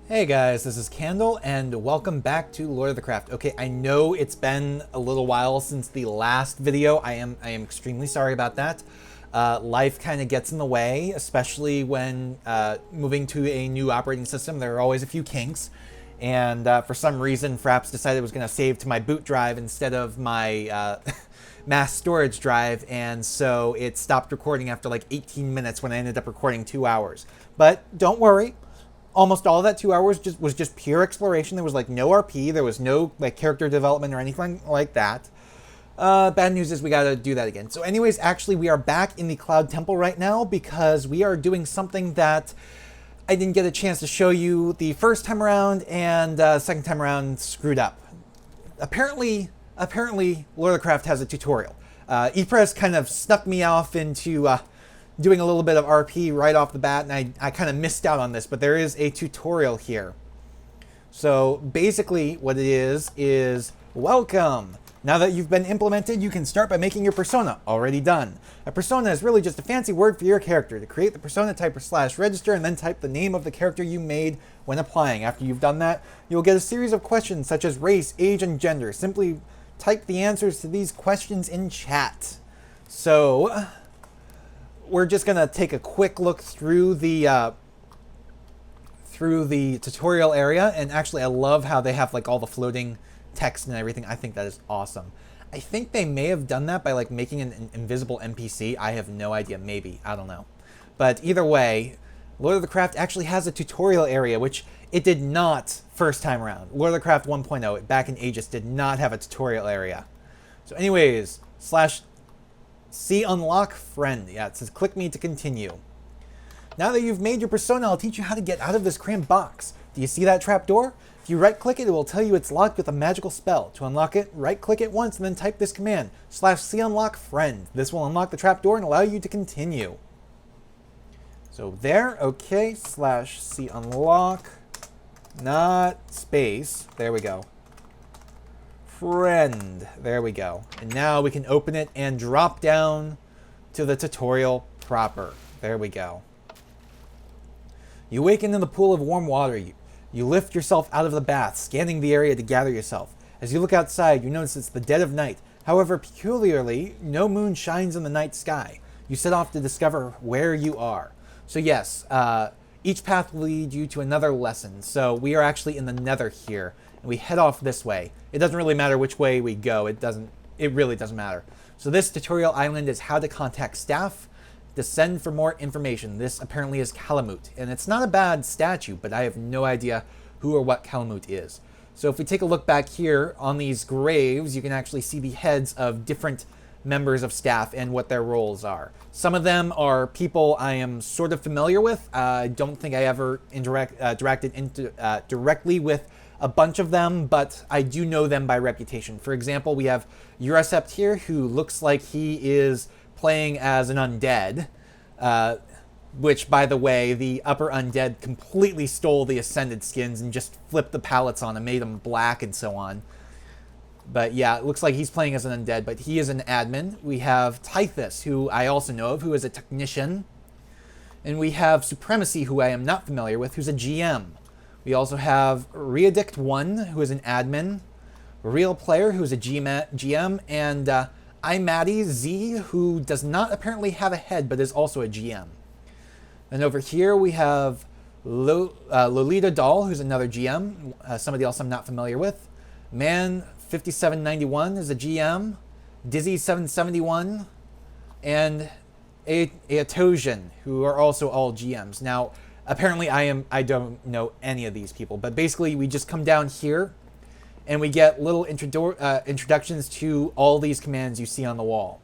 Hey guys, this is Candle, and welcome back to Lord of the Craft. Okay, I know it's been a little while since the last video. I am extremely sorry about that. Life kind of gets in the way, especially when moving to a new operating system. There are always a few kinks, and for some reason, Fraps decided it was going to save to my boot drive instead of my mass storage drive, and so it stopped recording after like 18 minutes when I ended up recording 2 hours. But don't worry. Almost all of that 2 hours was just pure exploration. There was like no RP. There was no like character development or anything like that. Bad news is we got to do that again. So anyways, actually we are back in the Cloud Temple right now because we are doing something that I didn't get a chance to show you the first time around, and second time around screwed up. Apparently Lord of the Craft has a tutorial. Ypres kind of snuck me off into doing a little bit of RP right off the bat, and I kind of missed out on this, but there is a tutorial here. So basically what it is welcome. Now that you've been implemented, you can start by making your persona. Already done. A persona is really just a fancy word for your character. To create the persona, type /register and then type the name of the character you made when applying. After you've done that, you'll get a series of questions such as race, age, and gender. Simply type the answers to these questions in chat. So we're just gonna take a quick look through the tutorial area, and actually I love how they have like all the floating text and everything. I think that is awesome. I think they may have done that by like making an invisible NPC. I have no idea. Maybe, I don't know. But either way, Lord of the Craft actually has a tutorial area, which it did not first time around. Lord of the Craft 1.0 back in Aegis did not have a tutorial area. So anyways, /see unlock friend. Yeah, it says click me to continue. Now that you've made your persona, I'll teach you how to get out of this cramped box. Do you see that trapdoor? If you right click it, it will tell you it's locked with a magical spell. To unlock it, right click it once and then type this command, /see unlock friend. This will unlock the trapdoor and allow you to continue. So there, okay, /see unlock, not space, there we go. Friend. There we go. And now we can open it and drop down to the tutorial proper. There we go. You awaken in the pool of warm water. You lift yourself out of the bath, scanning the area to gather yourself. As you look outside, you notice it's the dead of night. However, peculiarly, no moon shines in the night sky. You set off to discover where you are. So yes, each path will lead you to another lesson. So we are actually in the Nether here, and we head off this way. It doesn't really matter which way we go. It really doesn't matter. So this tutorial island is how to contact staff, descend for more information. This apparently is Calamute, and it's not a bad statue, but I have no idea who or what Calamute is. So if we take a look back here on these graves, you can actually see the heads of different members of staff and what their roles are. Some of them are people I am sort of familiar with. I don't think I ever interacted directly with a bunch of them, but I do know them by reputation. For example, we have Uricept here, who looks like he is playing as an undead, which, by the way, the upper undead completely stole the Ascended skins and just flipped the palettes on and made them black and so on. But yeah, it looks like he's playing as an undead, but he is an admin. We have Tythus, who I also know of, who is a technician. And we have Supremacy, who I am not familiar with, who's a GM. We also have Readict 1, who is an admin. Real Player, who is a GM. And iMatty Z, who does not apparently have a head, but is also a GM. And over here we have Lolita Doll, who's another GM. Somebody else I'm not familiar with. Man 5791 is a GM, Dizzy 771, and Aetosian, who are also all GMs. Now, apparently I don't know any of these people, but basically we just come down here and we get little introductions to all these commands you see on the wall.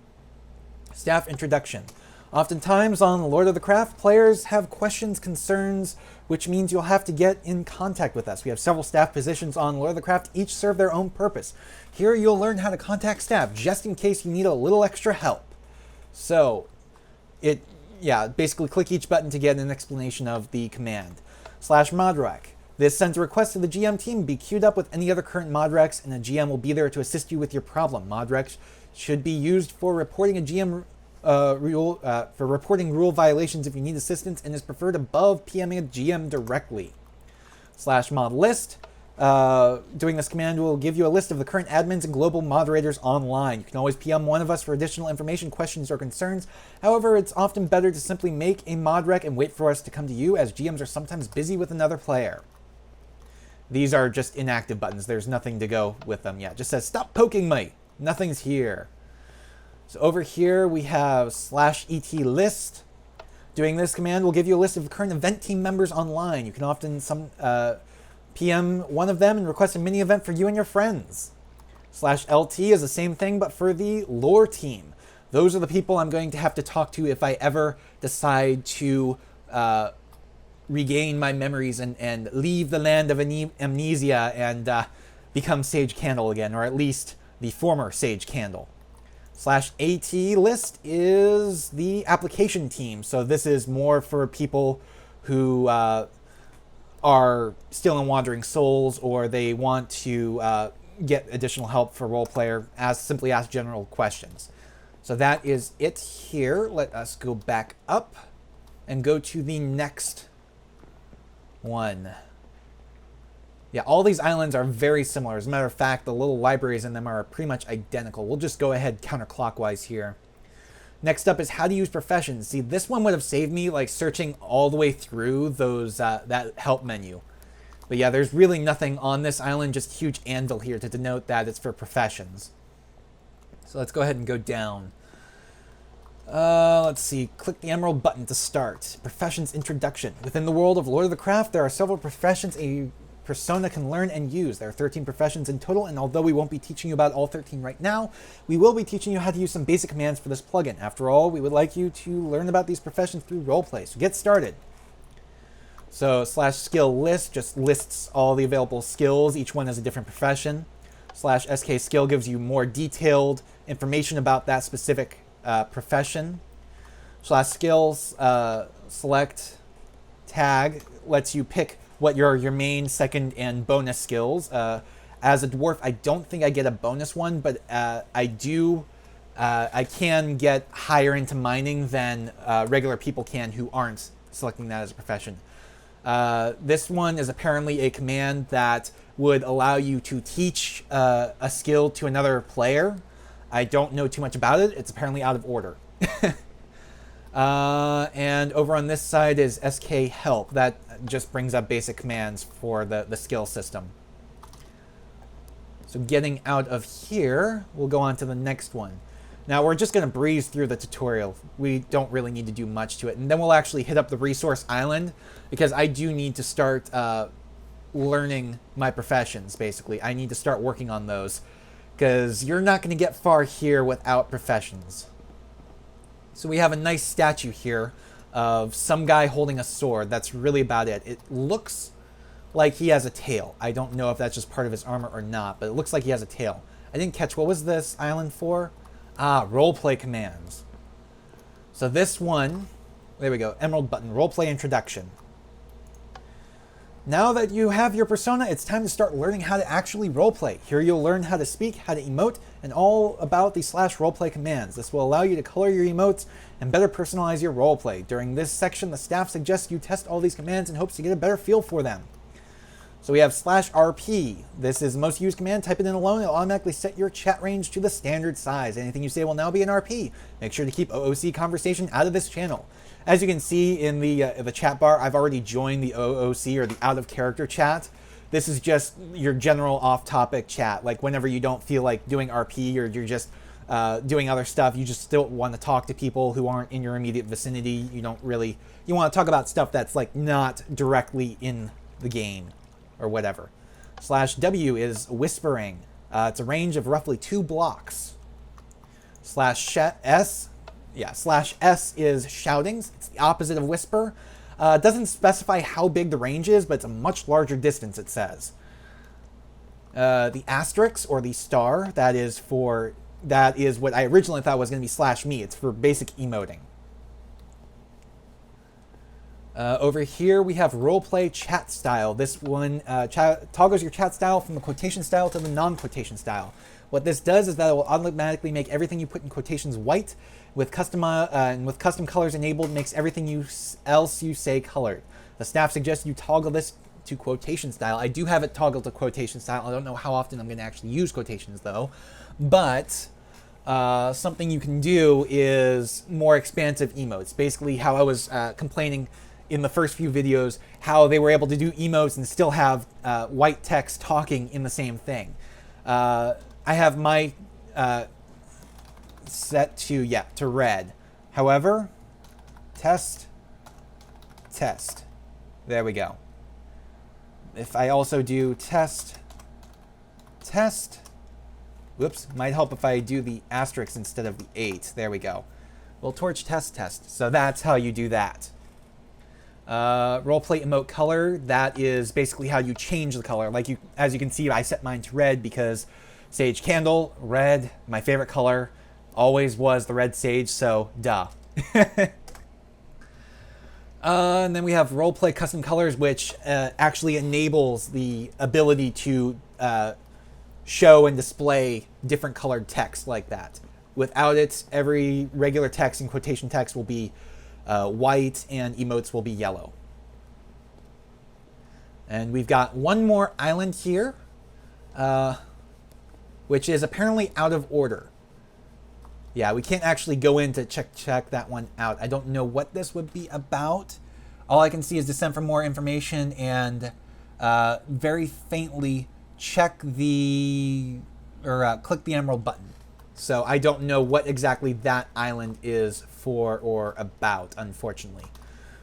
Staff introduction. Oftentimes on Lord of the Craft, players have questions, concerns, which means you'll have to get in contact with us. We have several staff positions on Lord of the Craft, each serve their own purpose. Here you'll learn how to contact staff, just in case you need a little extra help. So, basically click each button to get an explanation of the command. /modrec. This sends a request to the GM team, be queued up with any other current modrecs, and the GM will be there to assist you with your problem. Modrecs should be used for reporting a GM for reporting rule violations if you need assistance, and is preferred above PMing a GM directly. /mod list. Doing this command will give you a list of the current admins and global moderators online. You can always PM one of us for additional information, questions, or concerns. However, it's often better to simply make a mod rec and wait for us to come to you, as GMs are sometimes busy with another player. These are just inactive buttons. There's nothing to go with them yet. It just says, stop poking me. Nothing's here. So over here we have /et list. Doing this command will give you a list of current event team members online. You can often PM one of them and request a mini event for you and your friends. /lt is the same thing, but for the lore team. Those are the people I'm going to have to talk to if I ever decide to regain my memories and leave the land of amnesia and become Sage Candle again, or at least the former Sage Candle. /at list is the application team. So this is more for people who are still in Wandering Souls, or they want to get additional help for Roleplayer, simply ask general questions. So that is it here. Let us go back up and go to the next one. Yeah, all these islands are very similar. As a matter of fact, the little libraries in them are pretty much identical. We'll just go ahead counterclockwise here. Next up is how to use professions. See, this one would have saved me like searching all the way through those that help menu. But yeah, there's really nothing on this island, just huge anvil here to denote that it's for professions. So let's go ahead and go down. Let's see, click the emerald button to start. Professions introduction. Within the world of Lord of the Craft, there are several professions a persona can learn and use. There are 13 professions in total, and although we won't be teaching you about all 13 right now, we will be teaching you how to use some basic commands for this plugin. After all, we would like you to learn about these professions through roleplay. So get started. So /skill list just lists all the available skills. Each one has a different profession. /sk skill gives you more detailed information about that specific profession. /skills select tag lets you pick what your main, second, and bonus skills. As a dwarf, I don't think I get a bonus one, but I can get higher into mining than regular people can who aren't selecting that as a profession. This one is apparently a command that would allow you to teach a skill to another player. I don't know too much about it. It's apparently out of order. And over on this side is SK help. That just brings up basic commands for the skill system. So getting out of here, we'll go on to the next one. Now we're just going to breeze through the tutorial. We don't really need to do much to it. And then we'll actually hit up the resource island, because I do need to start learning my professions, basically. I need to start working on those, because you're not going to get far here without professions. So we have a nice statue here of some guy holding a sword. That's really about it. It looks like he has a tail. I don't know if that's just part of his armor or not, but it looks like he has a tail. I didn't catch, what was this island for? Roleplay commands. So this one, there we go, emerald button, roleplay introduction. Now that you have your persona, it's time to start learning how to actually roleplay. Here you'll learn how to speak, how to emote, and all about the /roleplay commands. This will allow you to color your emotes and better personalize your roleplay. During this section, the staff suggests you test all these commands in hopes to get a better feel for them. So we have /RP. This is the most used command. Type it in alone. It'll automatically set your chat range to the standard size. Anything you say will now be an RP. Make sure to keep OOC conversation out of this channel. As you can see in the chat bar, I've already joined the OOC, or the out of character chat. This is just your general off-topic chat. Like whenever you don't feel like doing RP, or you're just doing other stuff, you just still want to talk to people who aren't in your immediate vicinity. You want to talk about stuff that's like not directly in the game or whatever. /W is whispering. It's a range of roughly 2 blocks. /S is shouting. It's the opposite of whisper. It doesn't specify how big the range is, but it's a much larger distance, it says. The asterisk, or the star, that is what I originally thought was going to be /me. It's for basic emoting. Over here we have roleplay chat style. This one toggles your chat style from the quotation style to the non-quotation style. What this does is that it will automatically make everything you put in quotations white, with custom colors enabled, makes everything else you say colored. The staff suggests you toggle this to quotation style. I do have it toggled to quotation style. I don't know how often I'm going to actually use quotations though, but something you can do is more expansive emotes. Basically how I was complaining in the first few videos, how they were able to do emotes and still have white text talking in the same thing. I have my set to red. However, test. There we go. If I also do test, whoops, might help if I do the asterisk instead of the 8. There we go. Well, torch test. So that's how you do that. Roleplay emote color, that is basically how you change the color. Like as you can see, I set mine to red because Sage Candle, red, my favorite color, always was the red sage, so duh. And then we have Roleplay custom colors, which actually enables the ability to show and display different colored text like that. Without it, every regular text and quotation text will be white and emotes will be yellow. And we've got one more island here, which is apparently out of order. Yeah, we can't actually go in to check that one out. I don't know what this would be about. All I can see is descend for more information and very faintly check the, or click the emerald button. So I don't know what exactly that island is for or about, unfortunately.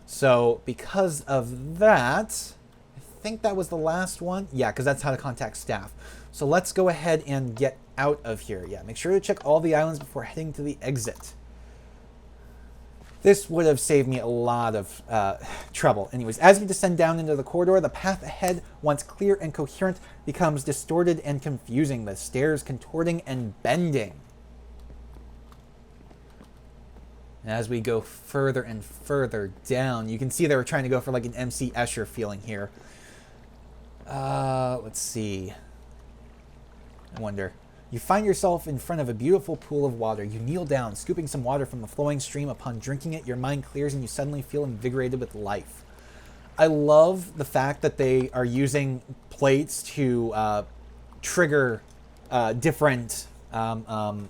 So because of that, I think that was the last one. Yeah, because that's how to contact staff. So let's go ahead and get out of here. Yeah, make sure to check all the islands before heading to the exit. This would have saved me a lot of trouble. Anyways, as we descend down into the corridor, the path ahead, once clear and coherent, becomes distorted and confusing, the stairs contorting and bending. As we go further and further down, you can see they were trying to go for like an MC Escher feeling here. Let's see. I wonder. You find yourself in front of a beautiful pool of water. You kneel down, scooping some water from the flowing stream. Upon drinking it, your mind clears and you suddenly feel invigorated with life. I love the fact that they are using plates to trigger different roleplay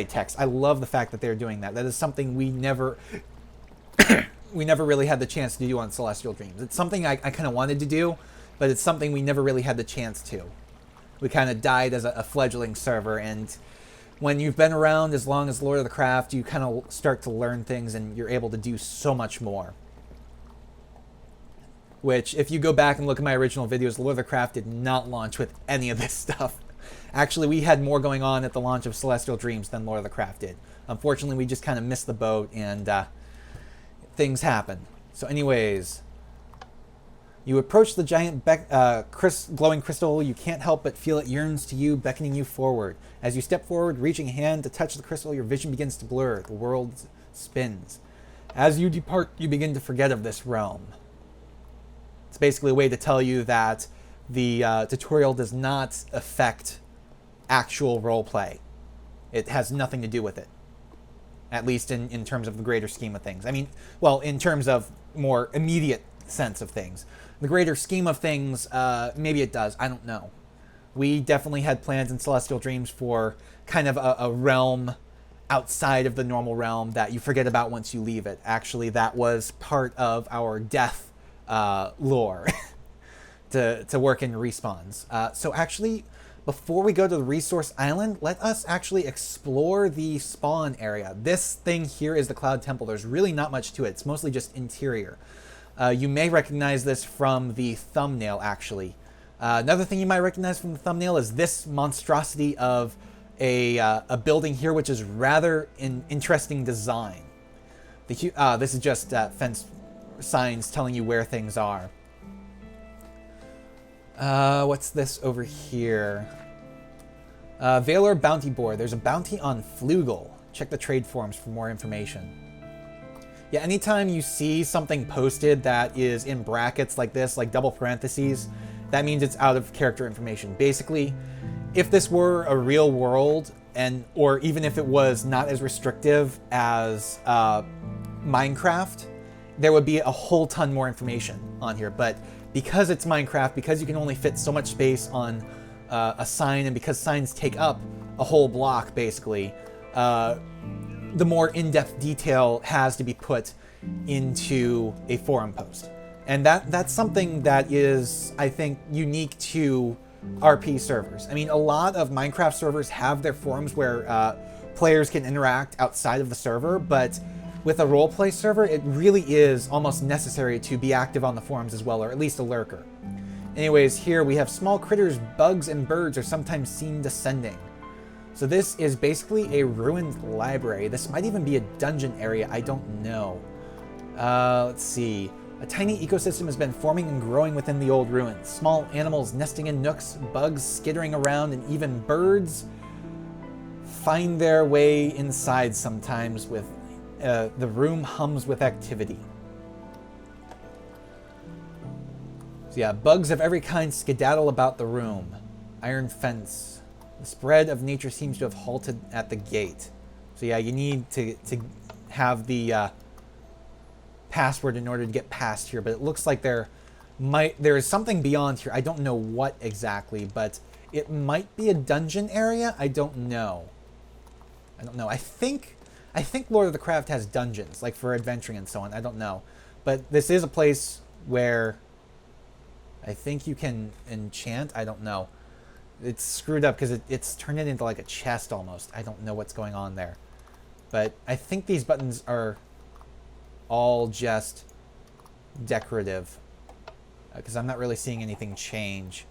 text. I love the fact that they're doing that. That is something we never really had the chance to do on Celestial Dreams. It's something I kind of wanted to do, but it's something we never really had the chance to. We kind of died as a fledgling server, and when you've been around as long as Lord of the Craft, you kind of start to learn things and you're able to do so much more. Which, if you go back and look at my original videos, Lord of the Craft did not launch with any of this stuff. Actually, we had more going on at the launch of Celestial Dreams than Lord of the Craft did. Unfortunately, we just kind of missed the boat, and things happen. So anyways, you approach the giant glowing crystal. You can't help but feel it yearns to you, beckoning you forward. As you step forward, reaching a hand to touch the crystal, your vision begins to blur. The world spins. As you depart, you begin to forget of this realm. It's basically a way to tell you that the tutorial does not affect actual roleplay. It has nothing to do with it. At least in terms of the greater scheme of things. I mean, well, in terms of more immediate sense of things. The greater scheme of things, maybe it does. I don't know. We definitely had plans in Celestial Dreams for kind of a realm outside of the normal realm that you forget about once you leave it. Actually, that was part of our death lore to work in respawns. So actually, before we go to the resource island, let us actually explore the spawn area. This thing here is the Cloud Temple. There's really not much to it. It's mostly just interior. You may recognize this from the thumbnail, actually. Another thing you might recognize from the thumbnail is this monstrosity of a building here, which is rather an interesting design. This is just fence signs telling you where things are. What's this over here? Valor Bounty Board. There's a bounty on Flugel. Check the trade forums for more information. Yeah, anytime you see something posted that is in brackets like this, like double parentheses, that means it's out of character information. Basically, if this were a real world, or even if it was not as restrictive as Minecraft, there would be a whole ton more information on here. But because it's Minecraft, because you can only fit so much space on a sign, and because signs take up a whole block, basically, the more in-depth detail has to be put into a forum post. And that's something that is, I think, unique to RP servers. I mean, a lot of Minecraft servers have their forums where players can interact outside of the server, but with a roleplay server, it really is almost necessary to be active on the forums as well, or at least a lurker. Anyways, here we have small critters, bugs, and birds are sometimes seen descending. So this is basically a ruined library. This might even be a dungeon area, I don't know. Let's see. A tiny ecosystem has been forming and growing within the old ruins. Small animals nesting in nooks, bugs skittering around, and even birds find their way inside sometimes with the room hums with activity. So yeah, bugs of every kind skedaddle about the room. Iron fence. The spread of nature seems to have halted at the gate. So yeah, you need to have the password in order to get past here, but it looks like there is something beyond here. I don't know what exactly, but it might be a dungeon area. I don't know. I think Lord of the Craft has dungeons, like for adventuring and so on. I don't know. But this is a place where I think you can enchant. I don't know. It's screwed up because it's turned it into like a chest almost. I don't know what's going on there. But I think these buttons are all just decorative, because I'm not really seeing anything change.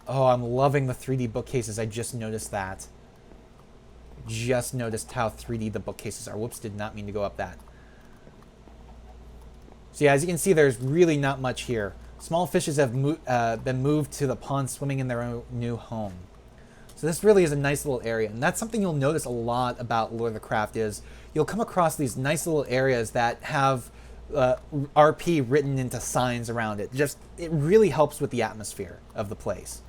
Oh, I'm loving the 3D bookcases. I just noticed that. Just noticed how 3D the bookcases are. Whoops, did not mean to go up that. So yeah, as you can see, there's really not much here. Small fishes have been moved to the pond, swimming in their own new home. So this really is a nice little area, and that's something you'll notice a lot about Lord of the Craft is you'll come across these nice little areas that have RP written into signs around it. It really helps with the atmosphere of the place.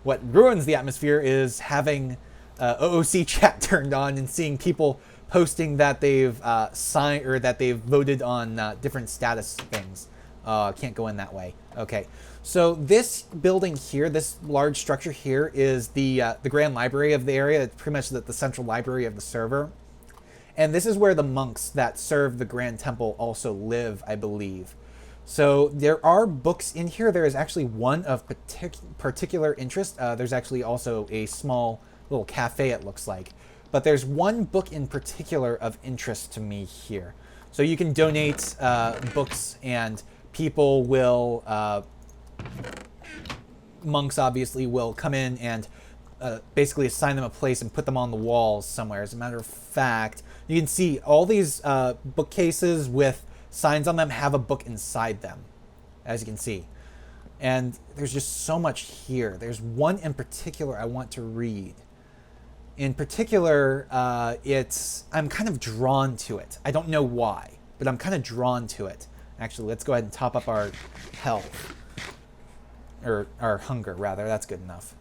What ruins the atmosphere is having OOC chat turned on and seeing people posting that they've signed or that they've voted on different status things. Can't go in that way. Okay. So this building here, this large structure here, is the grand library of the area. It's pretty much the central library of the server. And this is where the monks that serve the Grand Temple also live, I believe. So there are books in here. There is actually one of particular interest. There's actually also a small little cafe, it looks like. But there's one book in particular of interest to me here. So you can donate books, and people will... monks obviously will come in and basically assign them a place and put them on the walls somewhere. As a matter of fact, you can see all these bookcases with signs on them have a book inside them, as you can see. And there's just so much here. There's one in particular I want to read. In particular, I'm kind of drawn to it. I don't know why, but I'm kind of drawn to it. Actually, let's go ahead and top up our health. Or our hunger, rather. That's good enough.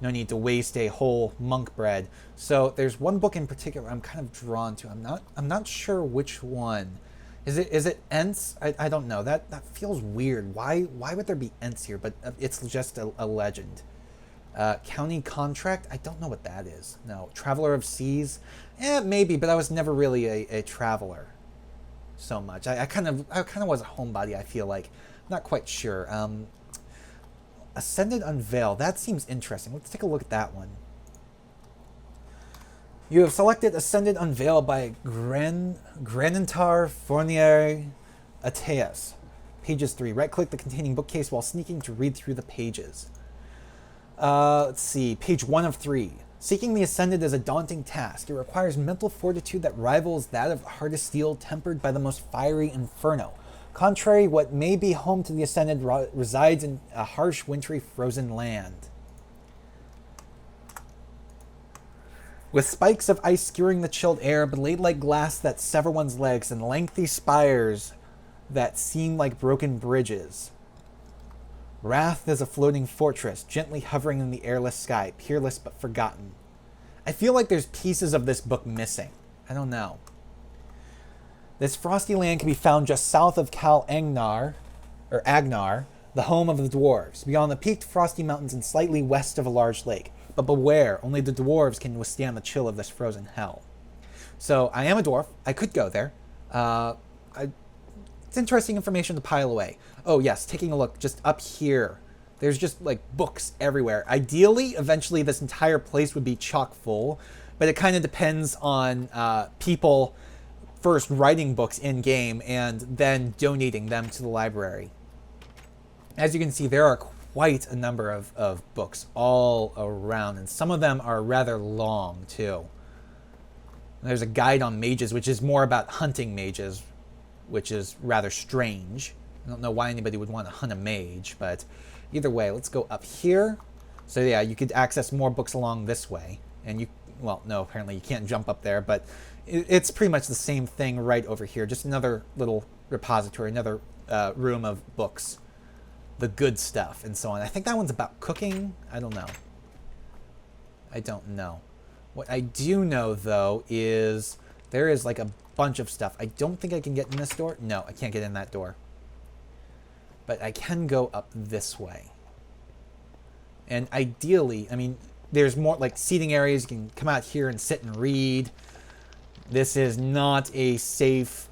No need to waste a whole monk bread. So there's one book in particular I'm kind of drawn to. I'm not sure which one. Is it Ents? I don't know. That feels weird. Why would there be Ents here? But it's just a legend. County Contract? I don't know what that is. No. Traveler of Seas? Maybe, but I was never really a traveler so much. I kind of was a homebody, I feel like. I'm not quite sure. Ascended Unveil. That seems interesting. Let's take a look at that one. You have selected Ascended Unveil by Granentar Fournier Ateas. Pages 3. Right-click the containing bookcase while sneaking to read through the pages. Let's see. Page 1 of 3. Seeking the Ascended is a daunting task. It requires mental fortitude that rivals that of Heart of Steel, tempered by the most fiery inferno. Contrary, what may be home to the Ascended resides in a harsh, wintry, frozen land. With spikes of ice skewering the chilled air, blade like glass that sever one's legs, and lengthy spires that seem like broken bridges. Wrath is a floating fortress, gently hovering in the airless sky, peerless but forgotten. I feel like there's pieces of this book missing. I don't know. This frosty land can be found just south of Cal Agnar, the home of the dwarves, beyond the peaked frosty mountains and slightly west of a large lake. But beware, only the dwarves can withstand the chill of this frozen hell. So I am a dwarf. I could go there. It's interesting information to pile away. Oh yes, taking a look just up here. There's just like books everywhere. Ideally, eventually this entire place would be chock full, but it kind of depends on people first writing books in game and then donating them to the library. As you can see, there are quite a number of books all around, and some of them are rather long too. There's a guide on mages, which is more about hunting mages, which is rather strange. I don't know why anybody would want to hunt a mage, but either way, let's go up here. So yeah, you could access more books along this way. And you, well, no, apparently you can't jump up there, but it's pretty much the same thing right over here. Just another little repository, another room of books. The good stuff and so on. I think that one's about cooking. I don't know. I don't know. What I do know, though, is there is like a bunch of stuff. I don't think I can get in this door. No, I can't get in that door. But I can go up this way. And ideally, I mean, there's more like seating areas. You can come out here and sit and read. This is not a safe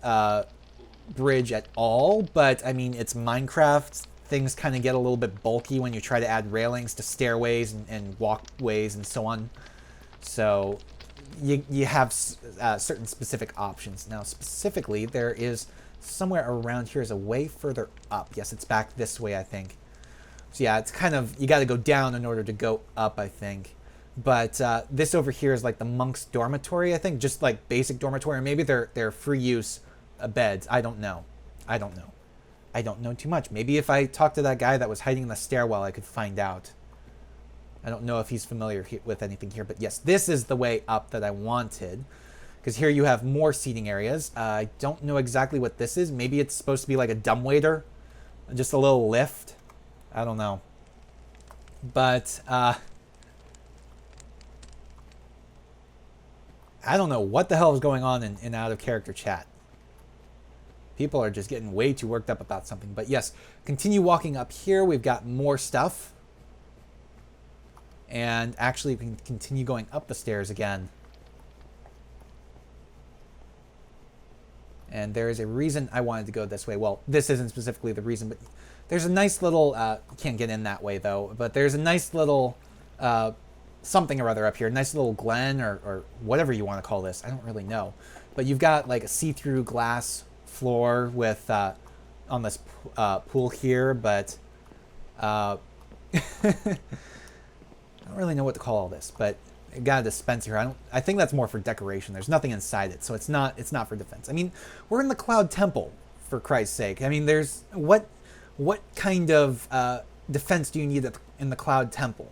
bridge at all, but I mean, it's Minecraft. Things kind of get a little bit bulky when you try to add railings to stairways and walkways and so on. So you have certain specific options. Now, specifically, there is somewhere around here is a way further up. Yes, it's back this way, I think. So yeah, it's kind of, you got to go down in order to go up, I think. But this over here is like the monks' dormitory, I think, just like basic dormitory. Or maybe they're free use beds. I don't know. I don't know. I don't know too much. Maybe if I talked to that guy that was hiding in the stairwell, I could find out. I don't know if he's familiar with anything here, but yes, this is the way up that I wanted. Because here you have more seating areas. I don't know exactly what this is. Maybe it's supposed to be like a dumbwaiter. Just a little lift. I don't know. But, I don't know what the hell is going on in out of character chat. People are just getting way too worked up about something. But yes, continue walking up here. We've got more stuff. And actually, we can continue going up the stairs again. And there is a reason I wanted to go this way. Well, this isn't specifically the reason, but there's a nice little... you can't get in that way, though. But there's a nice little... something or other up here. A nice little glen or whatever you want to call this. I don't really know. But you've got like a see-through glass floor with on this pool here, but I don't really know what to call all this, but I got a dispenser. I think that's more for decoration. There's nothing inside it, so it's not for defense. I mean, we're in the Cloud Temple, for Christ's sake. I mean, there's what kind of defense do you need in the Cloud Temple?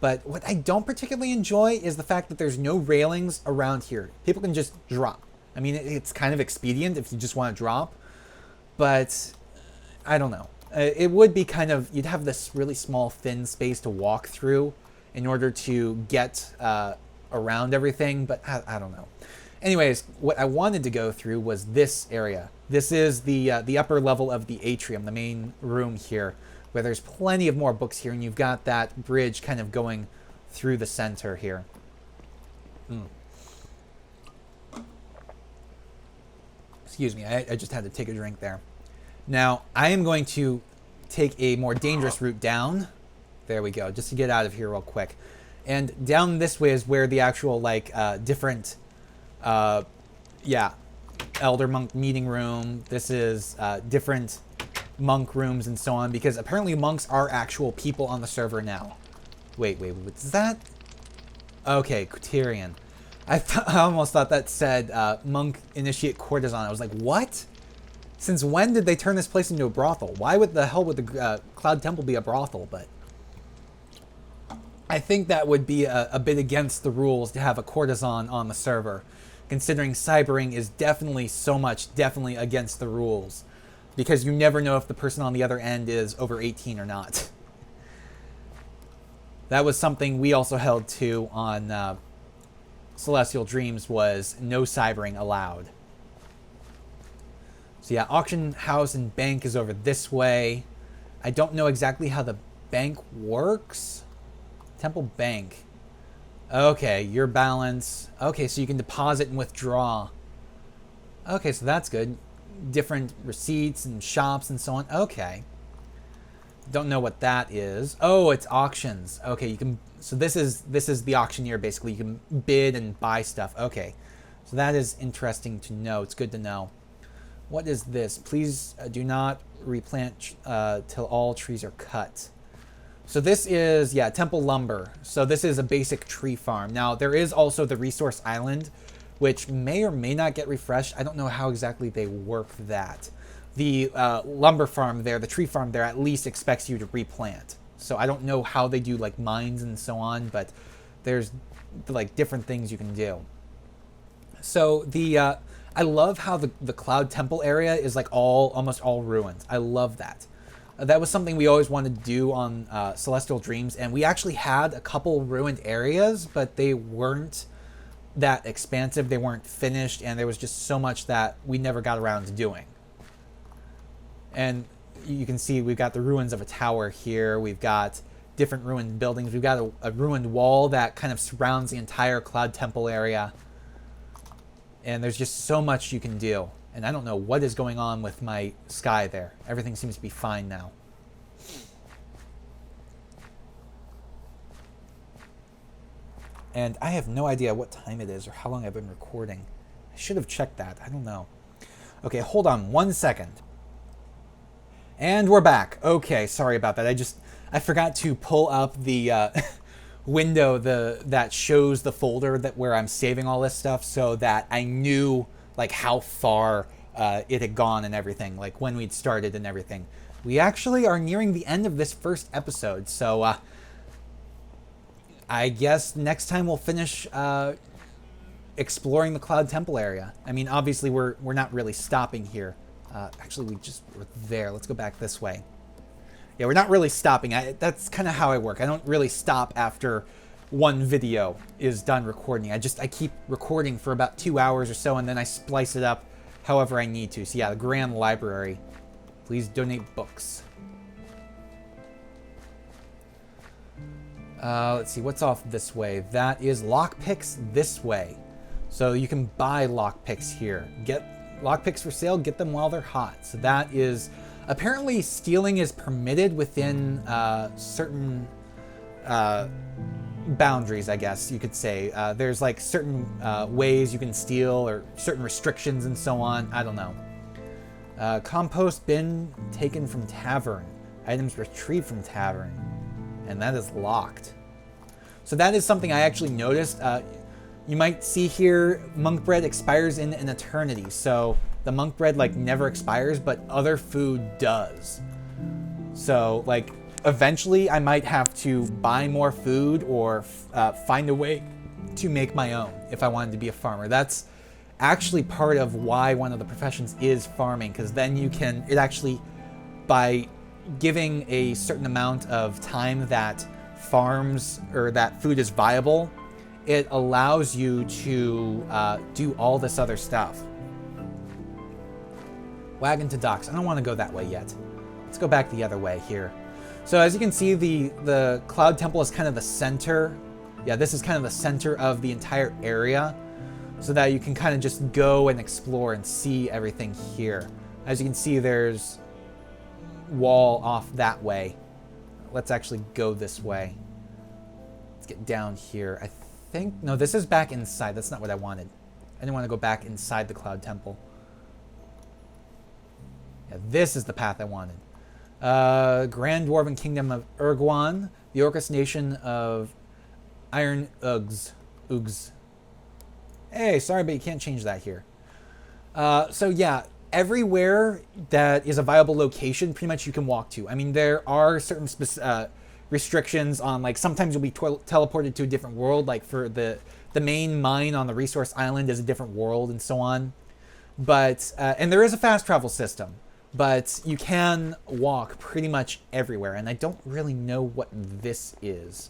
But what I don't particularly enjoy is the fact that there's no railings around here. People can just drop. I mean, it's kind of expedient if you just want to drop, but I don't know. It would be kind of, you'd have this really small, thin space to walk through in order to get around everything, but I don't know. Anyways, what I wanted to go through was this area. This is the upper level of the atrium, the main room here, where there's plenty of more books here, and you've got that bridge kind of going through the center here. Excuse me, I just had to take a drink there. Now, I am going to take a more dangerous route down. There we go, just to get out of here real quick. And down this way is where the actual, like, different, Elder Monk meeting room. This is different monk rooms and so on, because apparently monks are actual people on the server now. Wait, what's that? Okay, Criterion. I almost thought that said monk initiate courtesan. I was like, what? Since when did they turn this place into a brothel? Why would the hell would the Cloud Temple be a brothel? But I think that would be a bit against the rules to have a courtesan on the server, considering cybering is definitely against the rules, because you never know if the person on the other end is over 18 or not. That was something we also held to on Celestial Dreams, was no cybering allowed. So yeah, auction house and bank is over this way. I don't know exactly how the bank works. Temple bank. Okay, your balance. Okay, so you can deposit and withdraw. Okay, so that's good. Different receipts and shops and so on. Okay. Don't know what that is. Oh, it's auctions. Okay, you can. So this is the auctioneer basically. You can bid and buy stuff. Okay, so that is interesting to know. It's good to know. What is this? Please do not replant till all trees are cut. So this is, yeah, temple lumber. So this is a basic tree farm. Now there is also the resource island, which may or may not get refreshed. I don't know how exactly they work that. The lumber farm there, the tree farm there, at least expects you to replant. So I don't know how they do like mines and so on, but there's like different things you can do. So I love how the Cloud Temple area is like almost all ruins. I love that. That was something we always wanted to do on Celestial Dreams, and we actually had a couple ruined areas, but they weren't that expansive. They weren't finished, and there was just so much that we never got around to doing. And you can see we've got the ruins of a tower here. We've got different ruined buildings. We've got a ruined wall that kind of surrounds the entire Cloud Temple area. And there's just so much you can do. And I don't know what is going on with my sky there. Everything seems to be fine now. And I have no idea what time it is or how long I've been recording. I should have checked that. I don't know. Okay, hold on 1 second. And we're back. Okay, sorry about that. I forgot to pull up the window that shows the folder where I'm saving all this stuff, so that I knew like how far it had gone and everything, like when we'd started and everything. We actually are nearing the end of this first episode, so I guess next time we'll finish exploring the Cloud Temple area. I mean, obviously we're not really stopping here. Actually, we're there. Let's go back this way. Yeah, we're not really stopping. That's kind of how I work. I don't really stop after one video is done recording. I keep recording for about 2 hours or so, and then I splice it up however I need to. So yeah, the Grand Library. Please donate books. Let's see, what's off this way? That is lockpicks this way. So you can buy lockpicks here. Get lockpicks for sale, get them while they're hot. So that is... Apparently stealing is permitted within certain boundaries, I guess you could say. There's like certain ways you can steal or certain restrictions and so on. I don't know. Compost bin taken from tavern. Items retrieved from tavern. And that is locked. So that is something I actually noticed. You might see here, monk bread expires in an eternity. So the monk bread like never expires, but other food does. So like eventually I might have to buy more food or find a way to make my own if I wanted to be a farmer. That's actually part of why one of the professions is farming, because then you can, it actually, by giving a certain amount of time that farms or that food is viable, it allows you to do all this other stuff. Wagon to docks. I don't want to go that way yet. Let's go back the other way here. So as you can see, the Cloud Temple is kind of the center. Yeah, this is kind of the center of the entire area, so that you can kind of just go and explore and see everything here. As you can see, there's wall off that way. Let's actually go this way. Let's get down here. I think, no, this is back inside. That's not what I wanted. I didn't want to go back inside the Cloud Temple. Yeah, this is the path I wanted. Grand Dwarven Kingdom of Urguan, the Orcus Nation of Iron Ugs. Hey, sorry, but you can't change that here. So yeah, everywhere that is a viable location, pretty much you can walk to. I mean, there are certain restrictions on, like, sometimes you'll be teleported to a different world, like for the main mine on the resource island is a different world and so on. But, and there is a fast travel system, but you can walk pretty much everywhere, and I don't really know what this is.